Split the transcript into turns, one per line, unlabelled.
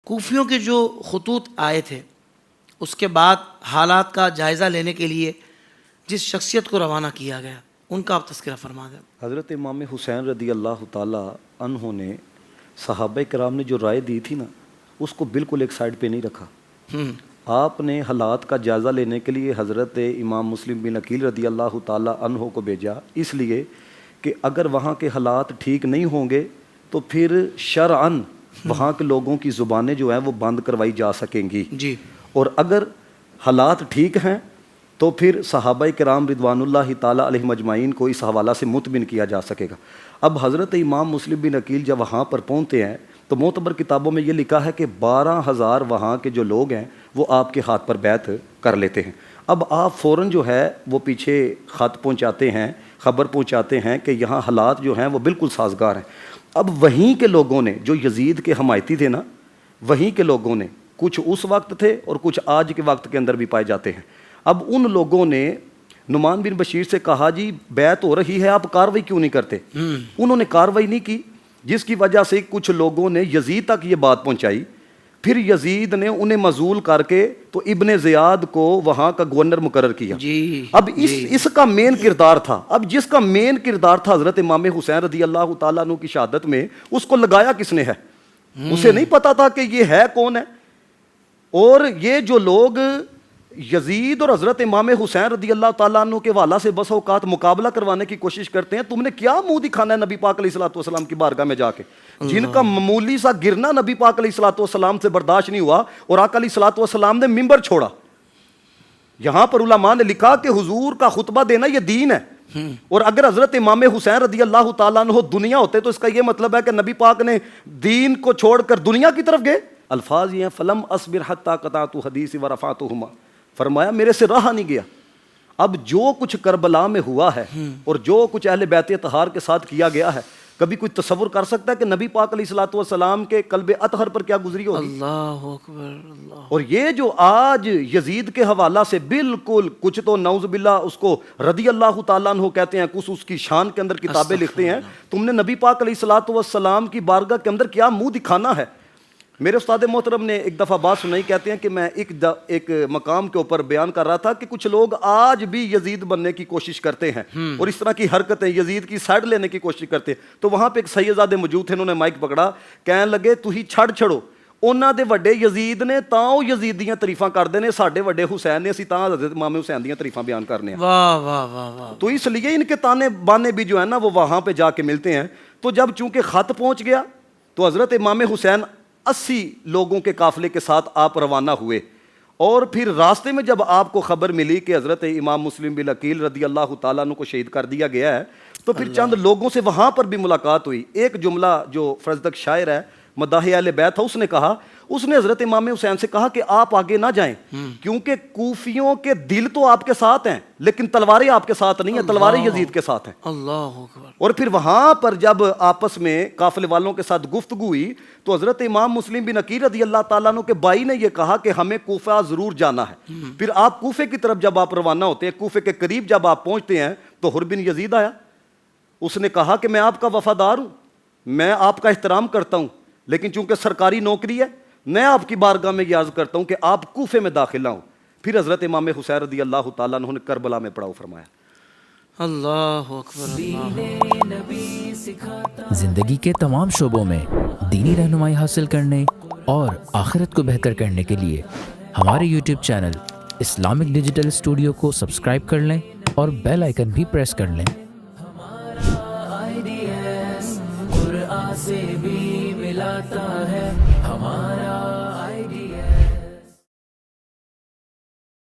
کوفیوں کے جو خطوط آئے تھے اس کے بعد حالات کا جائزہ لینے کے لیے جس شخصیت کو روانہ کیا گیا ان کا آپ تذکرہ فرما دیں.
حضرت امام حسین رضی اللہ تعالیٰ عنہ نے صحابہ کرام نے جو رائے دی تھی نا اس کو بالکل ایک سائڈ پہ نہیں رکھا. آپ نے حالات کا جائزہ لینے کے لیے حضرت امام مسلم بن عقیل رضی اللہ تعالیٰ عنہ کو بھیجا، اس لیے کہ اگر وہاں کے حالات ٹھیک نہیں ہوں گے تو پھر شرعاً وہاں کے لوگوں کی زبانیں جو ہیں وہ بند کروائی جا سکیں گی
جی، اور
اگر حالات ٹھیک ہیں تو پھر صحابہ کرام رضوان اللہ تعالیٰ علیہم اجمعین کو اس حوالہ سے مطمئن کیا جا سکے گا. اب حضرت امام مسلم بن عقیل جب وہاں پر پہنچتے ہیں تو معتبر کتابوں میں یہ لکھا ہے کہ 12,000 وہاں کے جو لوگ ہیں وہ آپ کے ہاتھ پر بیعت کر لیتے ہیں. اب آپ فوراً جو ہے وہ پیچھے خط پہنچاتے ہیں، خبر پہنچاتے ہیں کہ یہاں حالات جو ہیں وہ بالکل سازگار ہیں. اب وہیں کے لوگوں نے جو یزید کے حمایتی تھے نا، وہیں کے لوگوں نے کچھ اس وقت تھے اور کچھ آج کے وقت کے اندر بھی پائے جاتے ہیں. اب ان لوگوں نے نعمان بن بشیر سے کہا جی بیعت ہو رہی ہے آپ کاروائی کیوں نہیں کرتے؟ انہوں نے کاروائی نہیں کی، جس کی وجہ سے کچھ لوگوں نے یزید تک یہ بات پہنچائی. پھر یزید نے انہیں معزول کر کے تو ابن زیاد کو وہاں کا گورنر مقرر کیا. اب اس کا مین کردار تھا، اب جس کا مین کردار تھا حضرت امام حسین رضی اللہ تعالیٰ عنہ کی شہادت میں، اس کو لگایا کس نے ہے؟ اسے نہیں پتا تھا کہ یہ ہے کون ہے. اور یہ جو لوگ یزید اور حضرت امام حسین رضی اللہ تعالیٰ عنہ کے حوالہ سے بس اوقات مقابلہ کروانے کی کوشش کرتے ہیں، تم نے کیا منہ دکھانا ہے نبی پاک علیہ الصلوۃ والسلام کی بارگاہ میں جا کے؟ جن کا معمولی سا گرنا نبی پاک علیہ الصلوۃ والسلام سے برداشت نہیں ہوا اور آقا علیہ الصلوۃ والسلام نے منبر چھوڑا. یہاں پر علماء نے لکھا کہ حضور کا خطبہ دینا یہ دین ہے، اور اگر حضرت امام حسین رضی اللہ تعالیٰ عنہ دنیا ہوتے تو اس کا یہ مطلب ہے کہ نبی پاک نے دین کو چھوڑ کر دنیا کی طرف گئے. الفاظ یہ ہیں فلم اصبر حتی قطعت حدیثی ورفعتہما، فرمایا میرے سے رہا نہیں گیا. اب جو کچھ کربلا میں ہوا ہے اور جو کچھ اہل بیت اطہار کے ساتھ کیا گیا ہے، کبھی کوئی تصور کر سکتا ہے کہ نبی پاک علیہ الصلوۃ والسلام کے قلب اطہر پر کیا گزری ہوگی؟
اللہ اکبر اللہ.
اور یہ جو آج یزید کے حوالہ سے بالکل کچھ تو نعوذ باللہ اس کو رضی اللہ تعالیٰ عنہ کہتے ہیں، کچھ اس کی شان کے اندر کتابیں لکھتے ہیں، تم نے نبی پاک علیہ الصلوۃ والسلام کی بارگاہ کے اندر کیا منہ دکھانا ہے؟ میرے استاد محترم نے ایک دفعہ بات سنائی، کہتے ہیں کہ میں ایک مقام کے اوپر بیان کر رہا تھا کہ کچھ لوگ آج بھی یزید بننے کی کوشش کرتے ہیں اور اس طرح کی حرکتیں یزید کی سائڈ لینے کی کوشش کرتے ہیں. تو وہاں پہ ایک سیدزادے موجود تھے، انہوں نے مائک پکڑا، کہنے لگے تھی چھڑو انہاں دے وڈے یزید نے تاں او یزید دیاں تعریفاں کردے نے، ساڈے وڈے حسین نے اسی تاں حضرت امام حسین دیاں تعریفاں بیان کرنے ہیں.
واہ واہ واہ واہ.
تو اس لیے ان کے تانے بانے بھی جو ہے نا وہ وہاں پہ جا کے ملتے ہیں. تو جب چونکہ خط پہنچ گیا تو حضرت امام حسین 80 لوگوں کے قافلے کے ساتھ آپ روانہ ہوئے، اور پھر راستے میں جب آپ کو خبر ملی کہ حضرت امام مسلم بن عقیل رضی اللہ تعالیٰ عنہ کو شہید کر دیا گیا ہے تو پھر چند لوگوں سے وہاں پر بھی ملاقات ہوئی. ایک جملہ جو فرزدق شاعر ہے مداح اہل بیت تھا، اس نے حضرت امام حسین سے کہا کہ آپ آگے نہ جائیں کیونکہ کوفیوں کے دل تو آپ کے ساتھ ہیں لیکن تلواریں آپ کے ساتھ نہیں ہیں، تلواریں یزید کے ساتھ ہیں.
اللہ اکبر.
اور پھر وہاں پر جب آپس میں قافلے والوں کے ساتھ گفتگو ہوئی تو حضرت امام مسلم بن عقیل رضی اللہ تعالیٰ عنہ کے بھائی نے یہ کہا کہ ہمیں کوفہ ضرور جانا ہے. پھر آپ کوفے کی طرف جب آپ روانہ ہوتے ہیں، کوفے کے قریب جب آپ پہنچتے ہیں تو حر بن یزید آیا. اس نے کہا کہ میں آپ کا وفادار ہوں، میں آپ کا احترام کرتا ہوں، لیکن چونکہ سرکاری نوکری ہے میں آپ کی بارگاہ میں یہ عرض کرتا ہوں کہ آپ کوفے میں داخل نہ ہوں. پھر حضرت امام حسین رضی اللہ تعالیٰ عنہ نے کربلا میں پڑاؤ فرمایا.
اللہ اکبر اللہ.
زندگی کے تمام شعبوں میں دینی رہنمائی حاصل کرنے اور آخرت کو بہتر کرنے کے لیے ہمارے YouTube channel Islamic digital studio کو سبسکرائب کر لیں اور بیل آئیکن بھی پریس کر لیں.
قرآن سے بھی ملاتا ہے ہمارا